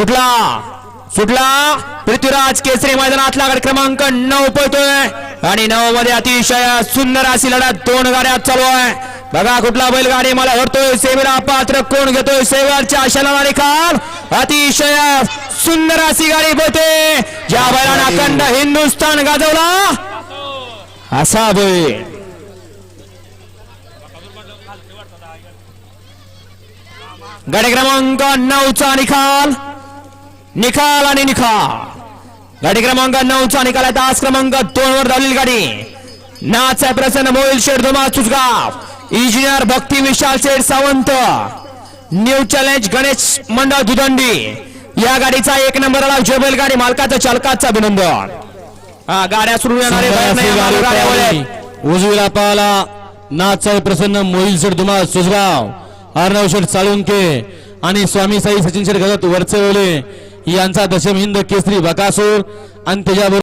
सुटला सुटला पृथ्वीराज केसरी मैदानातला गट क्रमांक 9 पळतोय आणि 9 मध्ये अतिशय सुंदर अशी लढत दोन गाड्या चालू आहे। बघा कुठला बैलगाडी मला हरतोय सेवेला पात्र कोण घेतोय सेवाच्या आशाला निकाल अतिशय सुंदर अशी गाडी पळते ज्या बैलाने अखंड हिंदुस्थान गाजवला असा बैल। गाडी क्रमांक 9 चा निकाल निकाल आणि निकाल गाडी क्रमांक 9 चा निकाल आहे। तास क्रमांक 2 वर धावलेली गाडी नाचा प्रसन्न मोहिल शेठ धुमा सुसगाव इंजिनियर भक्ती विशाल शेठ सावंत न्यू चॅलेंज गणेश मंडळ दुदंडी या गाडीचा 1 नंबर आला जेबेल गाडी मालकाचं चालकाचं अभिनंदन। गाड्या सुरू येणारे उजवीला पाला नाचा प्रसन्न मोहिल शेठ धुमा सुसगाव अर्णव शेठ साळुंके आणि स्वामी साई सचिन शेठ गजत वरचेवले यांचा दशम हिंद केसरी बकासूर आणि त्याच्याबरोबर